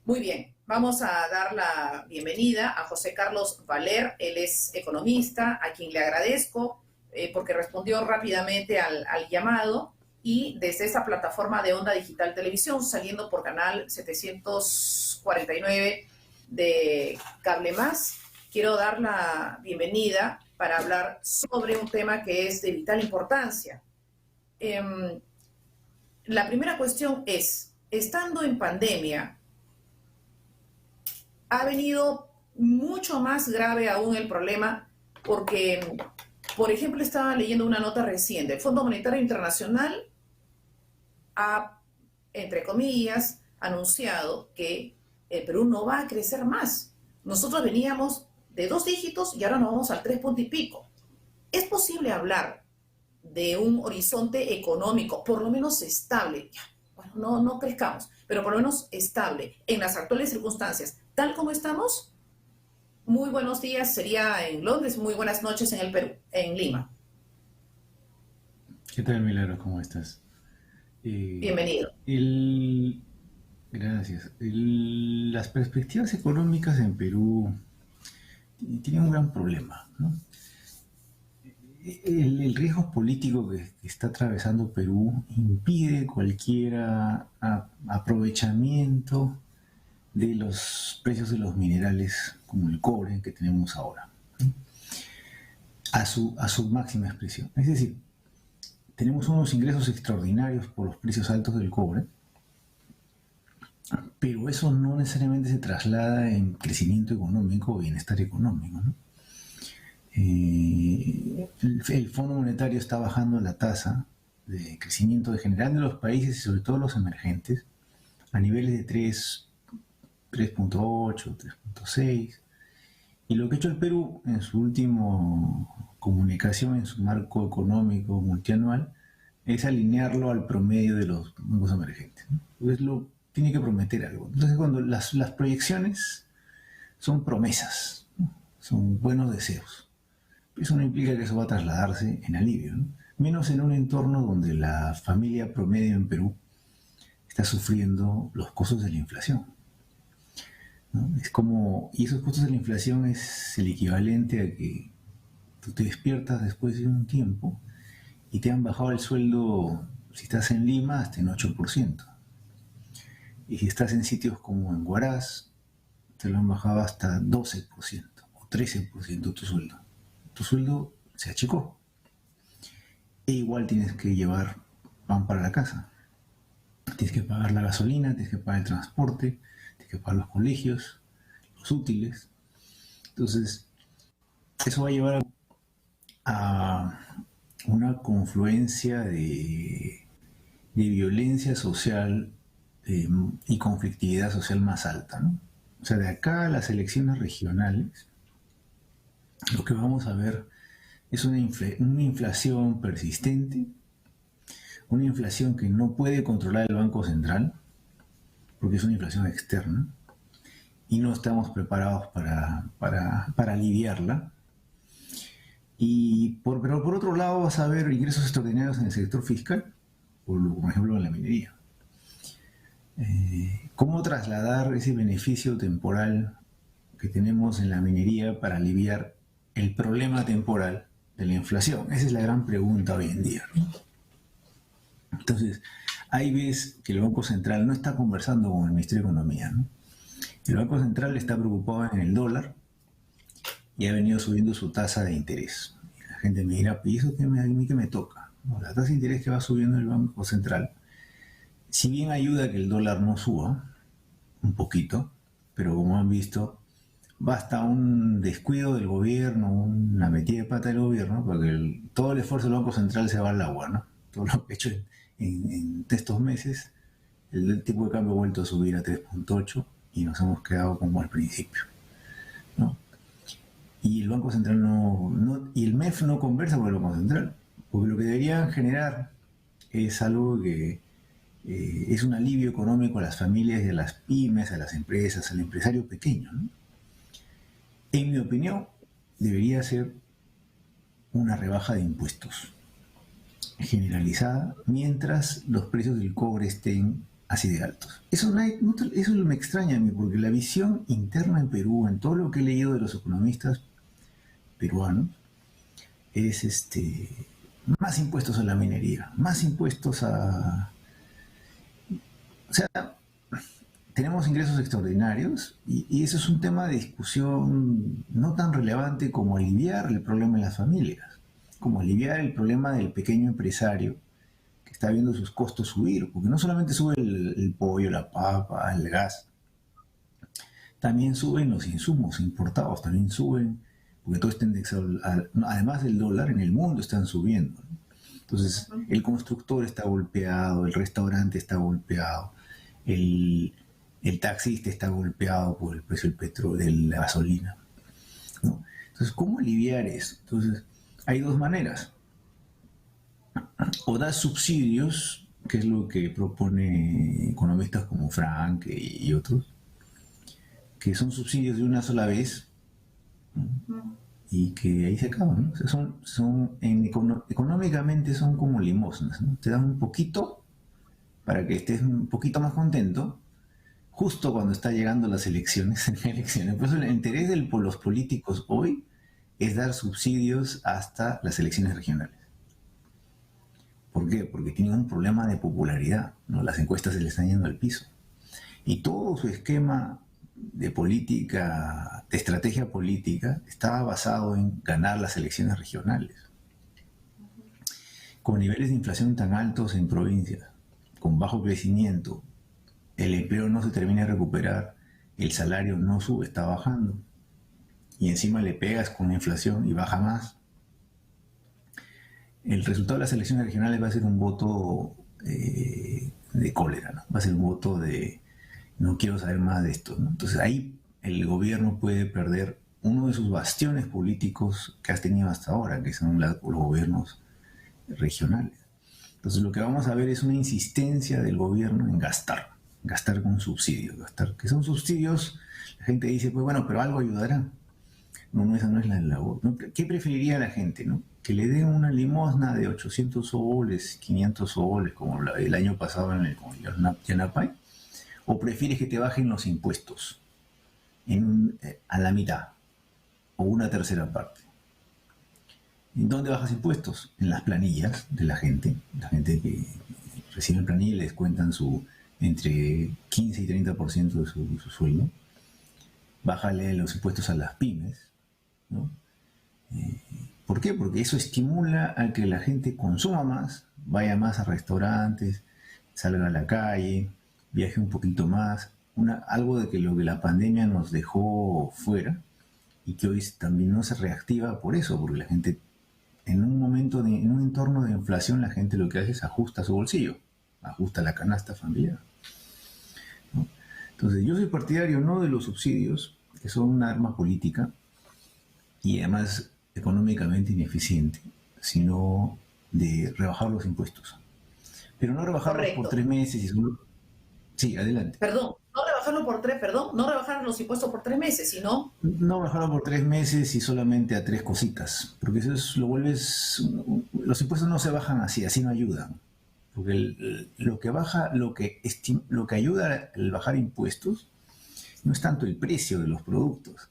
Muy bien, vamos a dar la bienvenida a José Carlos Valer. Él es economista, a quien le agradezco porque respondió rápidamente al llamado y desde esa plataforma de Onda Digital Televisión, saliendo por canal 749 de Cable Más, quiero dar la bienvenida para hablar sobre un tema que es de vital importancia. La primera cuestión es, estando en pandemia, ha venido mucho más grave aún el problema porque, por ejemplo, estaba leyendo una nota reciente. El Fondo Monetario Internacional ha, entre comillas, anunciado que el Perú no va a crecer más. Nosotros veníamos de 2 dígitos y ahora nos vamos al 3 punto y pico. ¿Es posible hablar de un horizonte económico, por lo menos estable? Bueno, no crezcamos, pero por lo menos estable en las actuales circunstancias, tal como estamos. Muy buenos días, sería en Londres, muy buenas noches en el Perú, en Lima. ¿Qué tal, Milagros? ¿Cómo estás? Eh, Bienvenido. el- Gracias. Las perspectivas económicas en Perú tienen un gran problema, ¿no? El riesgo político que está atravesando Perú impide cualquier aprovechamiento de los precios de los minerales como el cobre que tenemos ahora, ¿no? A su máxima expresión. Es decir, tenemos unos ingresos extraordinarios por los precios altos del cobre, pero eso no necesariamente se traslada en crecimiento económico o bienestar económico, ¿no? El Fondo Monetario está bajando la tasa de crecimiento de general de los países y sobre todo los emergentes a niveles de 3.8, 3.6. Y lo que ha hecho el Perú en su última comunicación, en su marco económico multianual, es alinearlo al promedio de los bancos emergentes, ¿no? Entonces tiene que prometer algo. Entonces cuando las proyecciones son promesas, ¿no? Son buenos deseos. Eso no implica que eso va a trasladarse en alivio, ¿no? Menos en un entorno donde la familia promedio en Perú está sufriendo los costos de la inflación, ¿no? Es como, y esos costos de la inflación es el equivalente a que tú te despiertas después de un tiempo y te han bajado el sueldo, si estás en Lima, hasta en 8%. Y si estás en sitios como en Huaraz, te lo han bajado hasta 12% o 13% tu sueldo. Tu sueldo se achicó. E igual tienes que llevar pan para la casa. Tienes que pagar la gasolina, tienes que pagar el transporte, tienes que pagar los colegios, los útiles. Entonces, eso va a llevar a una confluencia de violencia social y conflictividad social más alta, ¿no? O sea, de acá a las elecciones regionales, lo que vamos a ver es una inflación persistente, una inflación que no puede controlar el Banco Central, porque es una inflación externa, y no estamos preparados para aliviarla. Pero por otro lado vas a ver ingresos extraordinarios en el sector fiscal, por ejemplo en la minería. ¿Cómo trasladar ese beneficio temporal que tenemos en la minería para aliviar el problema temporal de la inflación? Esa es la gran pregunta hoy en día, ¿no? Entonces, ahí ves que el Banco Central no está conversando con el Ministerio de Economía, ¿no? El Banco Central está preocupado en el dólar y ha venido subiendo su tasa de interés. Y la gente me dirá, ¿y eso a mí qué me toca? No, la tasa de interés que va subiendo el Banco Central, si bien ayuda a que el dólar no suba un poquito, pero como han visto, basta un descuido del gobierno, una metida de pata del gobierno, para que todo el esfuerzo del Banco Central se va al agua, ¿no? Todo lo que he hecho en estos meses, el tipo de cambio ha vuelto a subir a 3.8 y nos hemos quedado como al principio, ¿no? Y el Banco Central y el MEF no conversa con el Banco Central, porque lo que deberían generar es algo que es un alivio económico a las familias y a las pymes, a las empresas, al empresario pequeño, ¿no? En mi opinión, debería ser una rebaja de impuestos generalizada mientras los precios del cobre estén así de altos. Eso me extraña a mí, porque la visión interna en Perú, en todo lo que he leído de los economistas peruanos, es más impuestos a la minería, más impuestos a... O sea, tenemos ingresos extraordinarios y eso es un tema de discusión no tan relevante como aliviar el problema en las familias, como aliviar el problema del pequeño empresario que está viendo sus costos subir, porque no solamente sube el pollo, la papa, el gas, también suben los insumos importados, también suben, porque todo está indexado, además del dólar, en el mundo están subiendo, ¿no? Entonces, el constructor está golpeado, el restaurante está golpeado, el, el taxista está golpeado por el precio del petróleo, de la gasolina, ¿no? Entonces, ¿cómo aliviar eso? Entonces, hay dos maneras. O das subsidios, que es lo que propone economistas como Frank y otros, que son subsidios de una sola vez, ¿no? Y que ahí se acaban, ¿no? O sea, económicamente son como limosnas, ¿no? Te dan un poquito para que estés un poquito más contento, justo cuando está llegando las elecciones, Por eso el interés de los políticos hoy es dar subsidios hasta las elecciones regionales. ¿Por qué? Porque tienen un problema de popularidad, ¿no? Las encuestas se les están yendo al piso. Y todo su esquema de política, de estrategia política, estaba basado en ganar las elecciones regionales. Con niveles de inflación tan altos en provincias, con bajo crecimiento, el empleo no se termina de recuperar, el salario no sube, está bajando. Y encima le pegas con la inflación y baja más. El resultado de las elecciones regionales va a ser un voto de cólera, ¿no? Va a ser un voto de no quiero saber más de esto, ¿no? Entonces ahí el gobierno puede perder uno de sus bastiones políticos que has tenido hasta ahora, que son los gobiernos regionales. Entonces lo que vamos a ver es una insistencia del gobierno en gastar con subsidios, que son subsidios, la gente dice, pues bueno, pero algo ayudará. No, esa no es la labor, ¿no? ¿Qué preferiría la gente, no? Que le den una limosna de 800 soles, 500 soles, como el año pasado con el Yanapay, o prefieres que te bajen los impuestos a la mitad o una tercera parte. ¿En dónde bajas impuestos? En las planillas de la gente que recibe planilla y les cuentan entre 15 y 30% de su sueldo. Bájale los impuestos a las pymes, ¿no? ¿Por qué? Porque eso estimula a que la gente consuma más, vaya más a restaurantes, salga a la calle, viaje un poquito más, algo de que lo que la pandemia nos dejó fuera y que hoy también no se reactiva por eso, porque la gente en un entorno de inflación, la gente lo que hace es ajusta su bolsillo, ajusta la canasta familiar, ¿no? Entonces yo soy partidario no de los subsidios, que son una arma política y además económicamente ineficiente, sino de rebajar los impuestos. Pero no rebajarlos por Correcto. 3 meses y solo... Sí, adelante. Perdón, no rebajar los impuestos por 3 meses, sino... No bajarlo por 3 meses y solamente a tres cositas, porque lo vuelves... Los impuestos no se bajan así no ayudan. Porque lo que ayuda al bajar impuestos no es tanto el precio de los productos,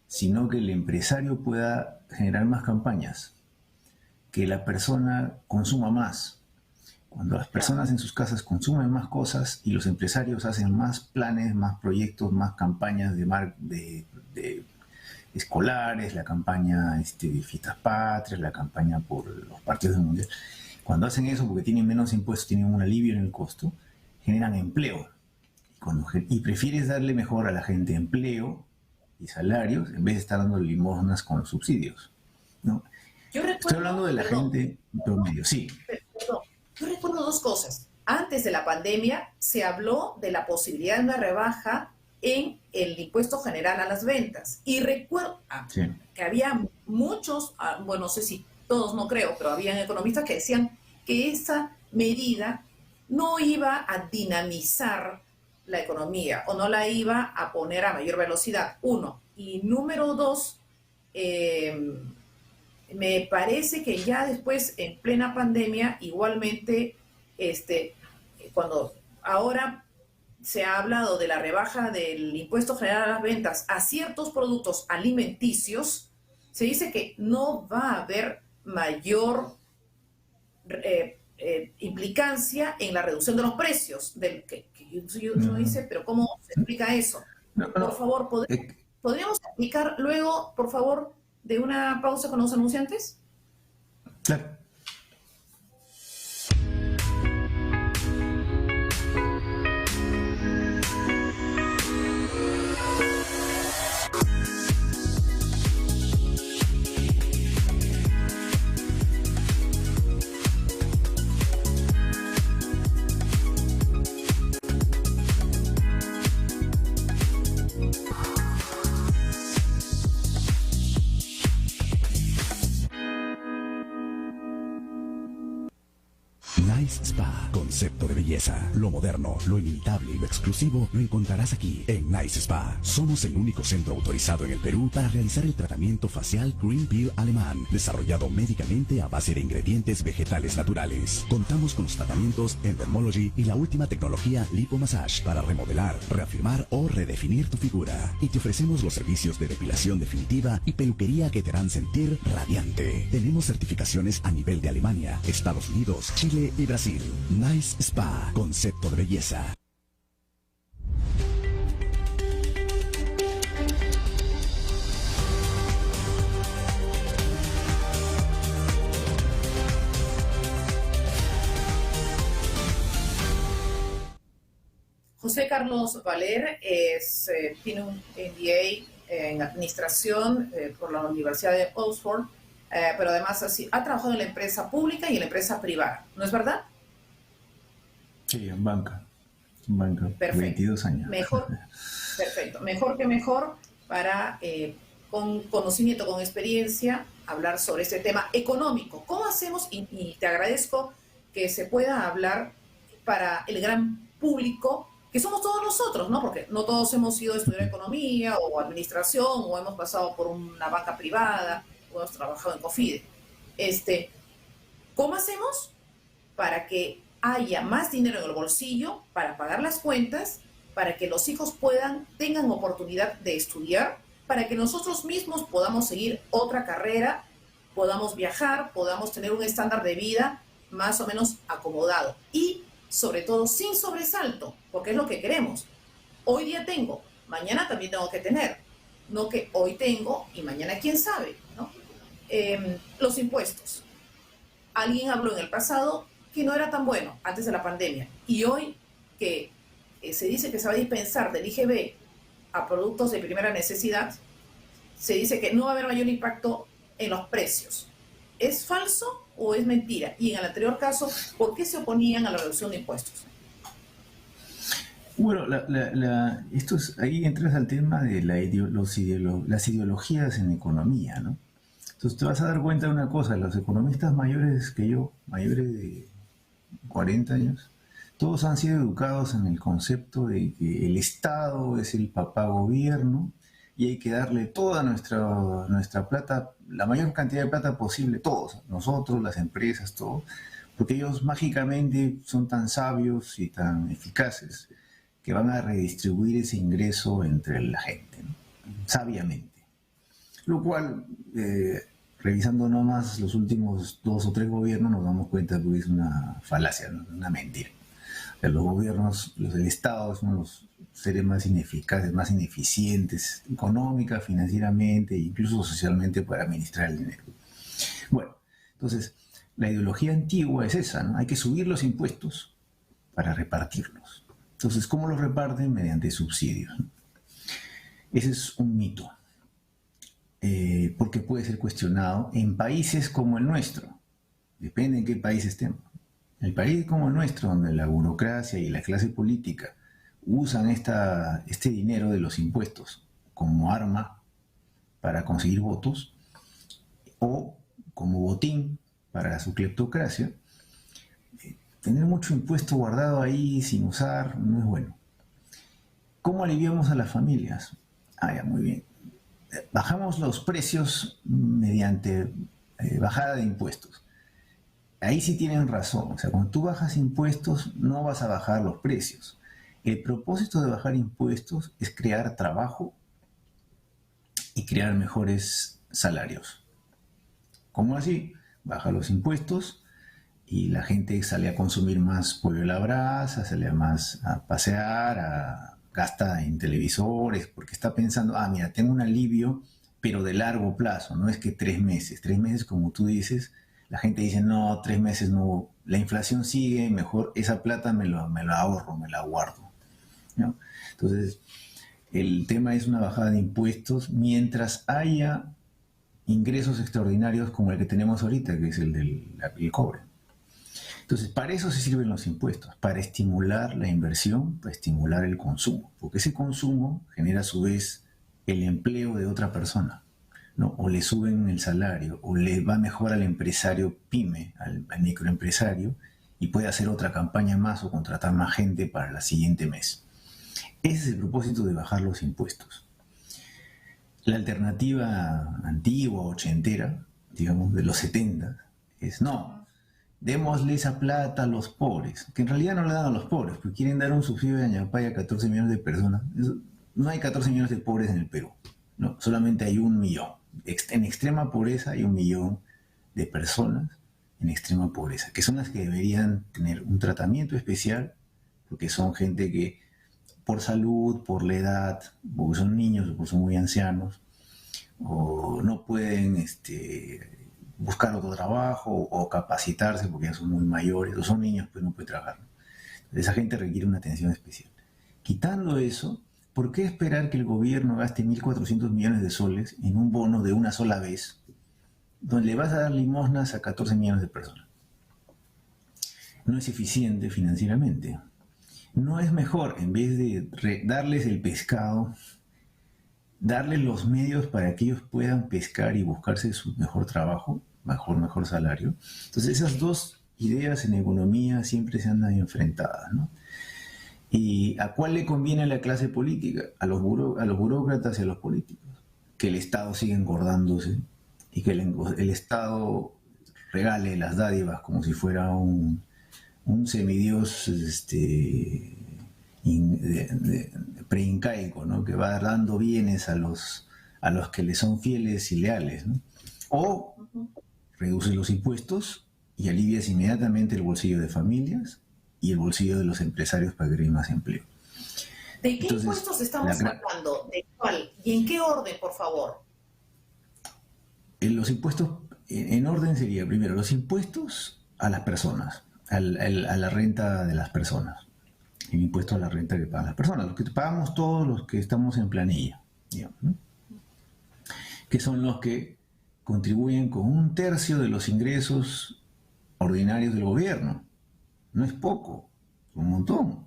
sino que el empresario pueda generar más campañas, que la persona consuma más. Cuando las personas en sus casas consumen más cosas y los empresarios hacen más planes, más proyectos, más campañas de escolares, la campaña de fiestas patrias, la campaña por los partidos del mundial. Cuando hacen eso, porque tienen menos impuestos, tienen un alivio en el costo, generan empleo. Y prefieres darle mejor a la gente empleo y salarios en vez de estar dando limosnas con los subsidios, ¿no? Estoy hablando de la gente promedio, sí. Perdón, yo recuerdo dos cosas. Antes de la pandemia se habló de la posibilidad de una rebaja en el impuesto general a las ventas. Y recuerdo Sí. que había muchos, bueno, no sé si todos, no creo, pero habían economistas que decían que esa medida no iba a dinamizar la economía o no la iba a poner a mayor velocidad, uno. Y número dos, me parece que ya después, en plena pandemia, igualmente, cuando ahora se ha hablado de la rebaja del impuesto general a las ventas a ciertos productos alimenticios, se dice que no va a haber mayor implicancia en la reducción de los precios. Uno dice, pero ¿cómo se explica eso? No, Por no, favor, ¿podríamos explicar luego, por favor, de una pausa con los anunciantes? claro. Nice Spa, concepto de belleza. Lo moderno, lo inimitable y lo exclusivo lo encontrarás aquí en Nice Spa. Somos el único centro autorizado en el Perú para realizar el tratamiento facial Green Peel alemán, desarrollado médicamente a base de ingredientes vegetales naturales. Contamos con los tratamientos Endermology y la última tecnología Lipomassage para remodelar, reafirmar o redefinir tu figura. Y te ofrecemos los servicios de depilación definitiva y peluquería que te harán sentir radiante. Tenemos certificaciones a nivel de Alemania, Estados Unidos, Chile y Brasil. Nice Spa, concepto de belleza. José Carlos Valer tiene un MBA en administración por la Universidad de Oxford, pero además ha trabajado en la empresa pública y en la empresa privada, ¿no es verdad? Sí, en banca. En banca. Perfecto. 22 años. Mejor, perfecto. Mejor que mejor para, con conocimiento, con experiencia, hablar sobre este tema económico. ¿Cómo hacemos? Y te agradezco que se pueda hablar para el gran público, que somos todos nosotros, ¿no? Porque no todos hemos ido a estudiar economía o administración, o hemos pasado por una banca privada, o hemos trabajado en COFIDE. ¿Cómo hacemos para que haya más dinero en el bolsillo para pagar las cuentas, para que los hijos tengan oportunidad de estudiar, para que nosotros mismos podamos seguir otra carrera, podamos viajar, podamos tener un estándar de vida más o menos acomodado y sobre todo sin sobresalto, porque es lo que queremos? Hoy día tengo, mañana también tengo que tener, no que hoy tengo y mañana quién sabe, ¿no? Los impuestos. Alguien habló en el pasado que no era tan bueno antes de la pandemia, y hoy que se dice que se va a dispensar del IGB a productos de primera necesidad, se dice que no va a haber mayor impacto en los precios. ¿Es falso o es mentira? Y en el anterior caso, ¿por qué se oponían a la reducción de impuestos? Bueno, ahí entras al tema de las ideologías en economía, ¿no? Entonces te vas a dar cuenta de una cosa: los economistas mayores que yo, mayores de 40 años, todos han sido educados en el concepto de que el Estado es el papá gobierno y hay que darle toda nuestra plata, la mayor cantidad de plata posible, todos, nosotros, las empresas, todo, porque ellos mágicamente son tan sabios y tan eficaces que van a redistribuir ese ingreso entre la gente, ¿no? Sabiamente. Lo cual, revisando nomás los últimos 2 o 3 gobiernos, nos damos cuenta que es una falacia, ¿no? Una mentira. O sea, los gobiernos, los del Estado, son los seres más ineficaces, más ineficientes, económica, financieramente e incluso socialmente, para administrar el dinero. Bueno, entonces, la ideología antigua es esa, ¿no? Hay que subir los impuestos para repartirlos. Entonces, ¿cómo los reparten? Mediante subsidios, ¿no? Ese es un mito, porque puede ser cuestionado en países como el nuestro. Depende en qué país estemos. En el país como el nuestro, donde la burocracia y la clase política usan este dinero de los impuestos como arma para conseguir votos o como botín para su cleptocracia, tener mucho impuesto guardado ahí sin usar no es bueno. ¿Cómo aliviamos a las familias? Ya, muy bien. Bajamos los precios mediante bajada de impuestos. ahí sí tienen razón. O sea, cuando tú bajas impuestos, no vas a bajar los precios. El propósito de bajar impuestos es crear trabajo y crear mejores salarios. ¿Cómo así? Baja los impuestos y la gente sale a consumir más pollo a la brasa, sale más a pasear, gasta en televisores, porque está pensando, ah, mira, tengo un alivio, pero de largo plazo, no es que 3 meses. 3 meses, como tú dices, la gente dice, no, 3 meses no, la inflación sigue, mejor esa plata me la ahorro, me la guardo, ¿no? Entonces, el tema es una bajada de impuestos mientras haya ingresos extraordinarios como el que tenemos ahorita, que es el del cobre. Entonces, para eso se sirven los impuestos, para estimular la inversión, para estimular el consumo, porque ese consumo genera a su vez el empleo de otra persona, ¿no? O le suben el salario, o le va mejor al empresario pyme, al microempresario, y puede hacer otra campaña más o contratar más gente para el siguiente mes. Ese es el propósito de bajar los impuestos. La alternativa antigua, ochentera, digamos, de los 70, es no, démosle esa plata a los pobres, que en realidad no le dan a los pobres, porque quieren dar un subsidio de Añapay a 14 millones de personas. No hay 14 millones de pobres en el Perú, no, solamente hay 1 millón. En extrema pobreza hay 1 millón de personas en extrema pobreza, que son las que deberían tener un tratamiento especial, porque son gente que por salud, por la edad, porque son niños o porque son muy ancianos, o no pueden buscar otro trabajo o capacitarse porque ya son muy mayores, o son niños pues no pueden trabajar. Esa gente requiere una atención especial. Quitando eso, ¿por qué esperar que el gobierno gaste 1.400 millones de soles en un bono de una sola vez, donde le vas a dar limosnas a 14 millones de personas? No es eficiente financieramente. ¿No es mejor, en vez de darles el pescado, darles los medios para que ellos puedan pescar y buscarse su mejor trabajo, mejor salario? Entonces esas dos ideas en economía siempre se andan enfrentadas, ¿no? ¿Y a cuál le conviene a la clase política? A los burócratas y a los políticos. Que el Estado siga engordándose y que el Estado regale las dádivas como si fuera un semidios preincaico, ¿no? Que va dando bienes a los que le son fieles y leales, ¿no? O reduce los impuestos y alivias inmediatamente el bolsillo de familias y el bolsillo de los empresarios para crear más empleo. ¿De qué impuestos estamos hablando? ¿De cuál? ¿Y en qué orden, por favor? Los impuestos, en orden sería, primero, los impuestos a las personas, a la renta de las personas. El impuesto a la renta que pagan las personas, los que pagamos todos los que estamos en planilla, digamos, ¿no? Que son los que contribuyen con 1/3 de los ingresos ordinarios del gobierno. No es poco, es un montón.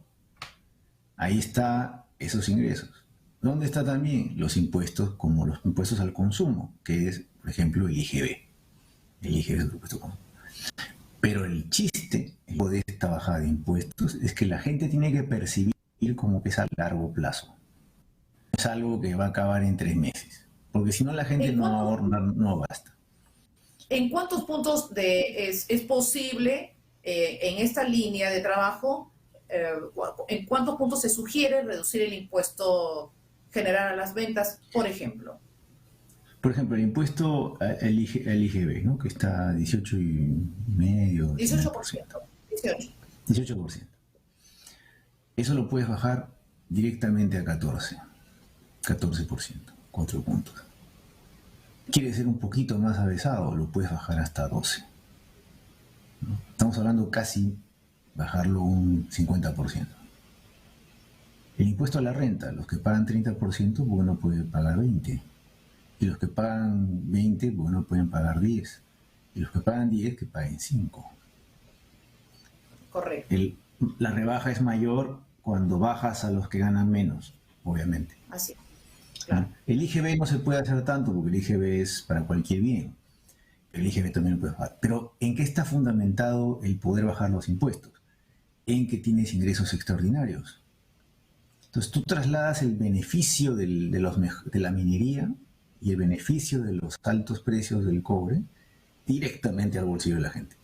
Ahí está esos ingresos. ¿Dónde está también los impuestos, como los impuestos al consumo, que es, por ejemplo, el IGB? El IGB es el impuesto al consumo. Pero el chiste de esta bajada de impuestos es que la gente tiene que percibir como que es a largo plazo. Es algo que va a acabar en 3 meses. Porque si no, la gente no gasta. ¿En cuántos puntos es posible, en esta línea de trabajo, en cuántos puntos se sugiere reducir el impuesto general a las ventas, por ejemplo? Por ejemplo, el impuesto al IGB, ¿no? Que está a 18,5%. 18%. 18%. Eso lo puedes bajar directamente a 14%, 4 puntos. Quiere ser un poquito más avesado, lo puedes bajar hasta 12%. ¿No? Estamos hablando casi bajarlo un 50%. El impuesto a la renta, los que pagan 30%, bueno, pueden pagar 20%. Y los que pagan 20, bueno, pueden pagar 10. Y los que pagan 10, que paguen 5. Correcto. La rebaja es mayor cuando bajas a los que ganan menos, obviamente. Así. Claro. El IGB no se puede hacer tanto porque el IGB es para cualquier bien. El IGB también lo puede bajar. Pero ¿en qué está fundamentado el poder bajar los impuestos? En que tienes ingresos extraordinarios. Entonces tú trasladas el beneficio de la minería y el beneficio de los altos precios del cobre directamente al bolsillo de la gente.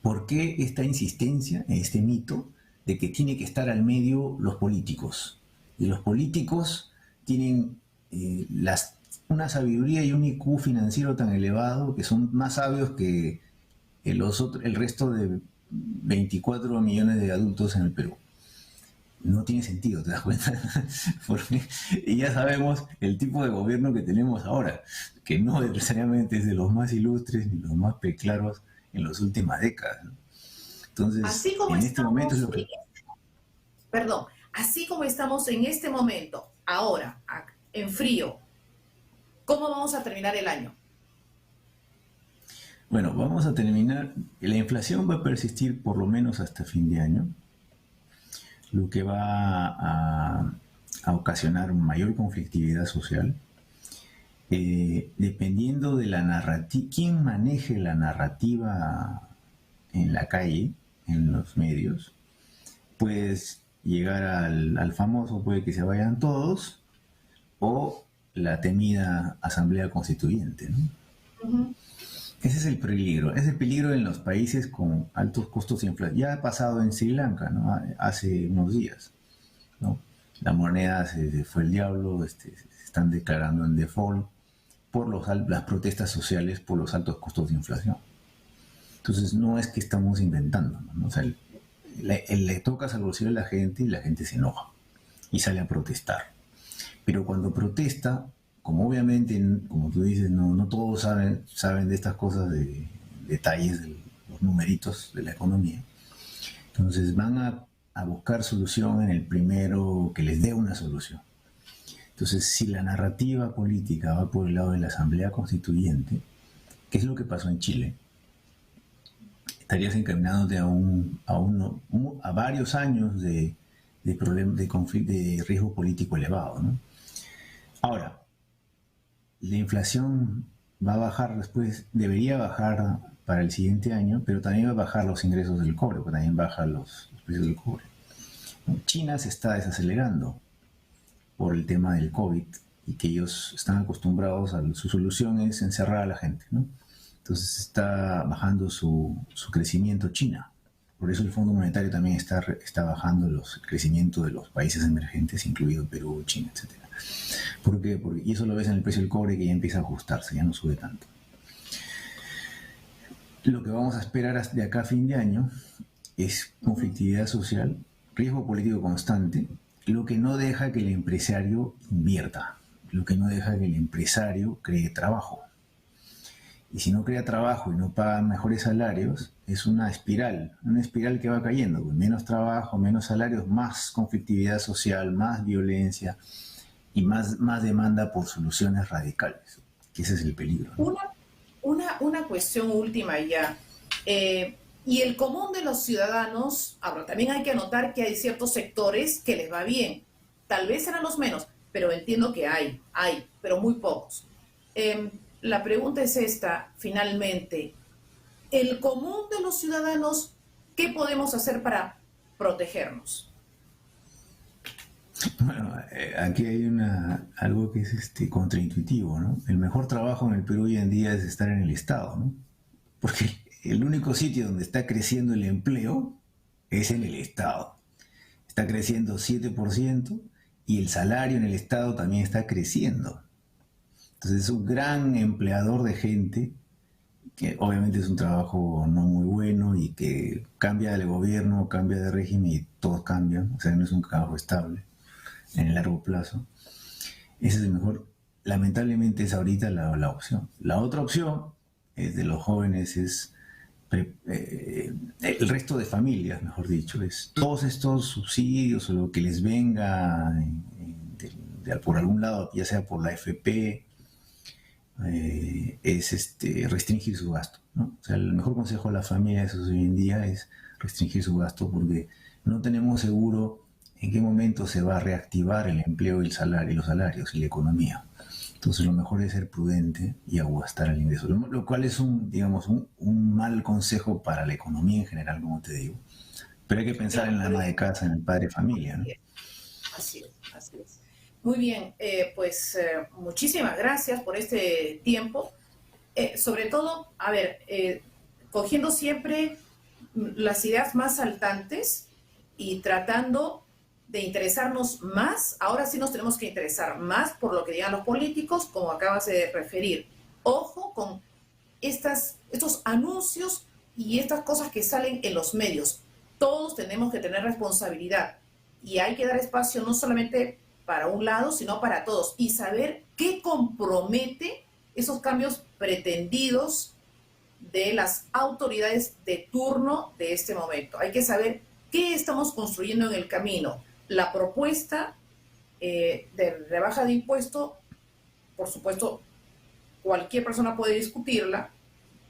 ¿Por qué esta insistencia, este mito, de que tiene que estar al medio los políticos? Y los políticos tienen una sabiduría y un IQ financiero tan elevado que son más sabios que el resto de 24 millones de adultos en el Perú. No tiene sentido, ¿te das cuenta? Porque ya sabemos el tipo de gobierno que tenemos ahora, que no necesariamente es de los más ilustres ni los más claros en las últimas décadas, ¿no? Entonces, Así como en este momento es lo que... Perdón, así como estamos en este momento, ahora, en frío, ¿cómo vamos a terminar el año? Bueno, vamos a terminar, la inflación va a persistir por lo menos hasta fin de año, lo que va a ocasionar mayor conflictividad social. Dependiendo de la narrativa, quién maneje la narrativa en la calle, en los medios, pues llegar al famoso puede que se vayan todos, o la temida Asamblea Constituyente, ¿no? Uh-huh. Ese es el peligro. Es el peligro en los países con altos costos de inflación. Ya ha pasado en Sri Lanka, ¿no? Hace unos días, ¿no? La moneda se fue el diablo, se están declarando en default por las protestas sociales por los altos costos de inflación. Entonces no es que estamos inventando, ¿no? O sea, le tocas al bolsillo a la gente y la gente se enoja y sale a protestar. Pero cuando protesta, como obviamente, como tú dices, no todos saben de estas cosas, de detalles, de los numeritos de la economía, entonces van a buscar solución en el primero que les dé una solución. Entonces, si la narrativa política va por el lado de la Asamblea Constituyente, ¿qué es lo que pasó en Chile? Estarías encaminándote a varios años de conflicto, de riesgo político elevado, ¿no? Ahora, la inflación va a bajar después, debería bajar para el siguiente año, pero también va a bajar los ingresos del cobre, porque también bajan los precios del cobre. China se está desacelerando por el tema del COVID y que ellos están acostumbrados su solución es encerrar a la gente, ¿no? Entonces está bajando su crecimiento China. Por eso el Fondo Monetario también está bajando el crecimiento de los países emergentes, incluido Perú, China, etc. ¿Por qué? Y eso lo ves en el precio del cobre, que ya empieza a ajustarse, ya no sube tanto. Lo que vamos a esperar de acá a fin de año es conflictividad social, riesgo político constante, lo que no deja que el empresario invierta, lo que no deja que el empresario cree trabajo. Y si no crea trabajo y no paga mejores salarios, es una espiral que va cayendo. Menos trabajo, menos salarios, más conflictividad social, más violencia y más demanda por soluciones radicales, que ese es el peligro, ¿no? Una cuestión última ya. Y el común de los ciudadanos, ahora también hay que anotar que hay ciertos sectores que les va bien. Tal vez serán los menos, pero entiendo que hay, pero muy pocos. La pregunta es esta, finalmente. El común de los ciudadanos, ¿qué podemos hacer para protegernos? Bueno, aquí hay algo que es contraintuitivo, ¿no? El mejor trabajo en el Perú hoy en día es estar en el Estado, ¿no? Porque el único sitio donde está creciendo el empleo es en el Estado. Está creciendo 7% y el salario en el Estado también está creciendo. Entonces es un gran empleador de gente, que obviamente es un trabajo no muy bueno y que cambia de gobierno, cambia de régimen y todos cambian. O sea, no es un trabajo estable en el largo plazo. Ese es el mejor. Lamentablemente es ahorita la opción. La otra opción es de los jóvenes es el resto de familias, mejor dicho, es todos estos subsidios o lo que les venga por algún lado, ya sea por la AFP, es restringir su gasto, ¿no? O sea, el mejor consejo a las familias hoy en día es restringir su gasto, porque no tenemos seguro en qué momento se va a reactivar el empleo y los salarios y la economía. Entonces lo mejor es ser prudente y aguastar el ingreso, lo cual es un mal consejo para la economía en general, como te digo. Pero hay que pensar en la ama de casa, en el padre de familia, ¿no? Así es. Muy bien, muchísimas gracias por este tiempo. Sobre todo, cogiendo siempre las ideas más saltantes y tratando de interesarnos más. Ahora sí nos tenemos que interesar más por lo que digan los políticos, como acabas de referir. Ojo con estos anuncios y estas cosas que salen en los medios. Todos tenemos que tener responsabilidad y hay que dar espacio no solamente para un lado, sino para todos, y saber qué compromete esos cambios pretendidos de las autoridades de turno de este momento. Hay que saber qué estamos construyendo en el camino. La propuesta de rebaja de impuesto, por supuesto, cualquier persona puede discutirla,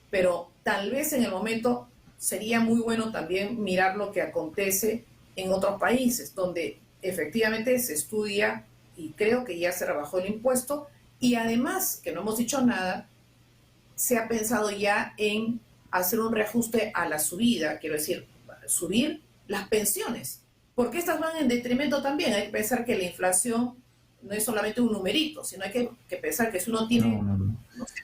pero tal vez en el momento sería muy bueno también mirar lo que acontece en otros países, donde efectivamente se estudia y creo que ya se rebajó el impuesto, y además, que no hemos dicho nada, se ha pensado ya en hacer un reajuste a la subida, quiero decir, subir las pensiones, porque estas van en detrimento también. Hay que pensar que la inflación no es solamente un numerito, sino hay que pensar que si uno tiene no sé,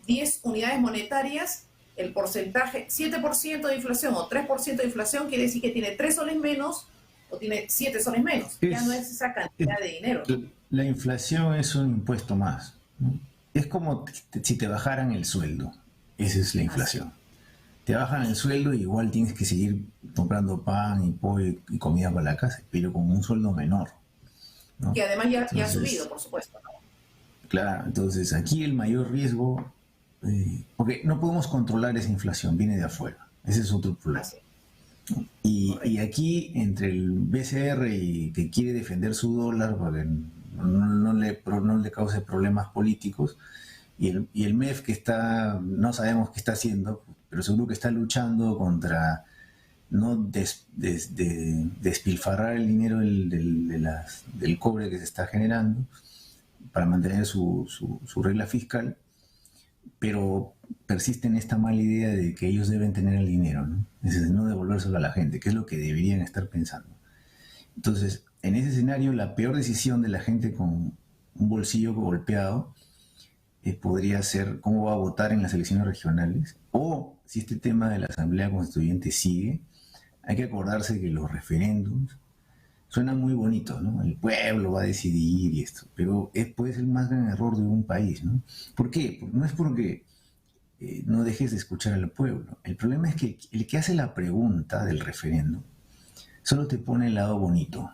10 unidades monetarias, el porcentaje, 7% de inflación o 3% de inflación, quiere decir que tiene 3 soles menos o tiene 7 soles menos. Ya no es esa cantidad de dinero. La inflación es un impuesto más, ¿no? Es como si te bajaran el sueldo. Esa es la inflación. Te bajan el sueldo y igual tienes que seguir comprando pan y pollo y comida para la casa, pero con un sueldo menor, ¿no? Que además ya ha subido, por supuesto, ¿no? Claro, entonces aquí el mayor riesgo, porque no podemos controlar esa inflación, viene de afuera. Ese es otro problema. Y aquí, entre el BCR y que quiere defender su dólar para que no le cause problemas políticos, y el MEF que no sabemos qué está haciendo, pero seguro que está luchando contra no despilfarrar el dinero del cobre que se está generando para mantener su regla fiscal, pero persiste en esta mala idea de que ellos deben tener el dinero, ¿no? Es decir, no devolvérselo a la gente, que es lo que deberían estar pensando. Entonces, en ese escenario, la peor decisión de la gente con un bolsillo golpeado podría ser cómo va a votar en las elecciones regionales, o si este tema de la Asamblea Constituyente sigue, hay que acordarse que los referéndums suenan muy bonitos, ¿no? El pueblo va a decidir y esto, pero puede ser el más gran error de un país, ¿no? ¿Por qué? No es porque no dejes de escuchar al pueblo. El problema es que el que hace la pregunta del referéndum solo te pone el lado bonito,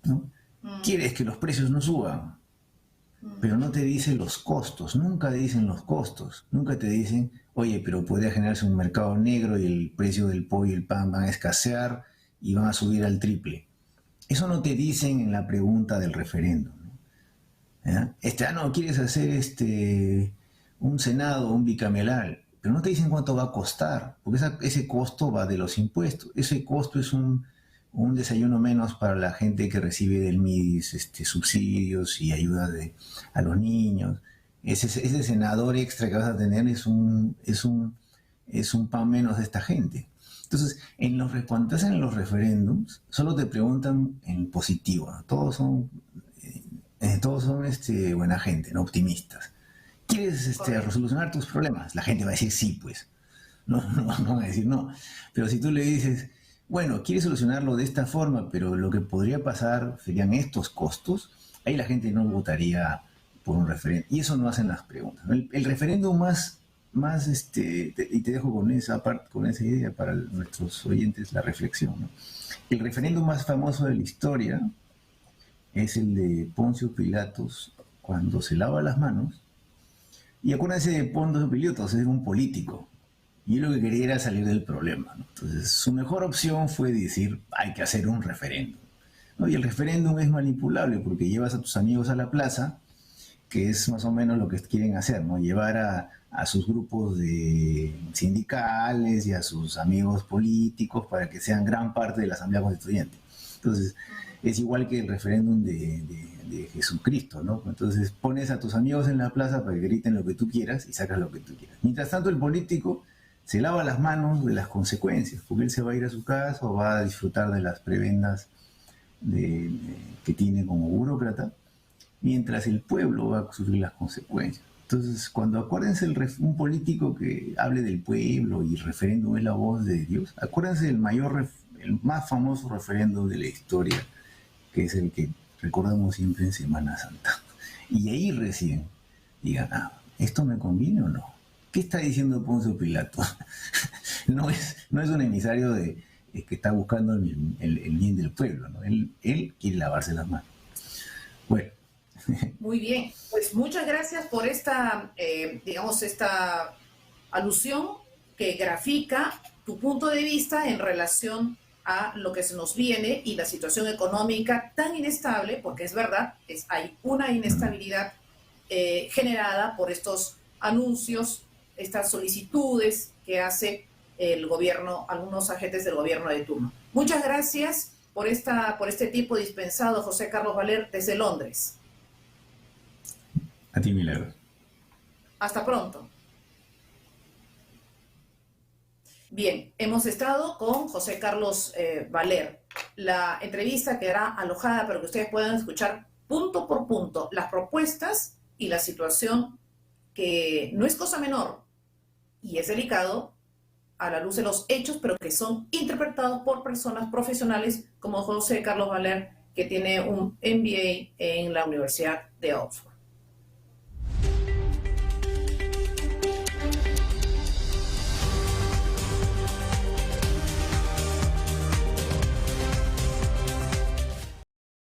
¿no? Quieres que los precios no suban, pero no te dicen los costos, nunca te dicen los costos, nunca te dicen, oye, pero podría generarse un mercado negro y el precio del pollo y el pan van a escasear y van a subir al triple. Eso no te dicen en la pregunta del referéndum, ¿no? No, quieres hacer un senado, un bicameral, pero no te dicen cuánto va a costar, porque ese costo va de los impuestos. Ese costo es un desayuno menos para la gente que recibe del MIDIS subsidios y ayuda a los niños. Ese senador extra que vas a tener es un pan menos de esta gente. Entonces, cuando te hacen los referéndums, solo te preguntan en positivo, ¿no? Todos son buena gente, ¿no? Optimistas. ¿Quieres resolucionar tus problemas? La gente va a decir sí, pues. No van a decir no. Pero si tú le dices, bueno, quieres solucionarlo de esta forma, pero lo que podría pasar serían estos costos, ahí la gente no votaría por un referéndum. Y eso no hacen las preguntas, ¿no? El referéndum y te dejo con esa idea para nuestros oyentes, la reflexión, ¿no? El referéndum más famoso de la historia es el de Poncio Pilatos cuando se lava las manos. Y acuérdense de Poncio Pilatos, es un político. Y lo que quería era salir del problema, ¿no? Entonces, su mejor opción fue decir, hay que hacer un referéndum, ¿no? Y el referéndum es manipulable porque llevas a tus amigos a la plaza, que es más o menos lo que quieren hacer, ¿no? Llevar a sus grupos sindicales y a sus amigos políticos para que sean gran parte de la Asamblea Constituyente. Entonces, es igual que el referéndum de Jesucristo, ¿no? Entonces, pones a tus amigos en la plaza para que griten lo que tú quieras y sacas lo que tú quieras. Mientras tanto, el político se lava las manos de las consecuencias, porque él se va a ir a su casa o va a disfrutar de las prebendas que tiene como burócrata, mientras el pueblo va a sufrir las consecuencias. Entonces, cuando acuérdense un político que hable del pueblo y referéndum es la voz de Dios, acuérdense del el más famoso referéndum de la historia, que es el que recordamos siempre en Semana Santa. Y ahí recién digan, ¿esto me conviene o no? ¿Qué está diciendo Poncio Pilato? no es un emisario que está buscando el bien del pueblo, ¿no? Él quiere lavarse las manos. Bueno. Muy bien, pues muchas gracias por esta, esta alusión que grafica tu punto de vista en relación a lo que se nos viene y la situación económica tan inestable, porque es verdad, hay una inestabilidad generada por estos anuncios, estas solicitudes que hace el gobierno, algunos agentes del gobierno de turno. Muchas gracias por este tiempo dispensado, José Carlos Valer, desde Londres. A ti, Milagros. Hasta pronto. Bien, hemos estado con José Carlos Valer. La entrevista quedará alojada para que ustedes puedan escuchar punto por punto las propuestas y la situación, que no es cosa menor y es delicado a la luz de los hechos, pero que son interpretados por personas profesionales como José Carlos Valer, que tiene un MBA en la Universidad de Oxford.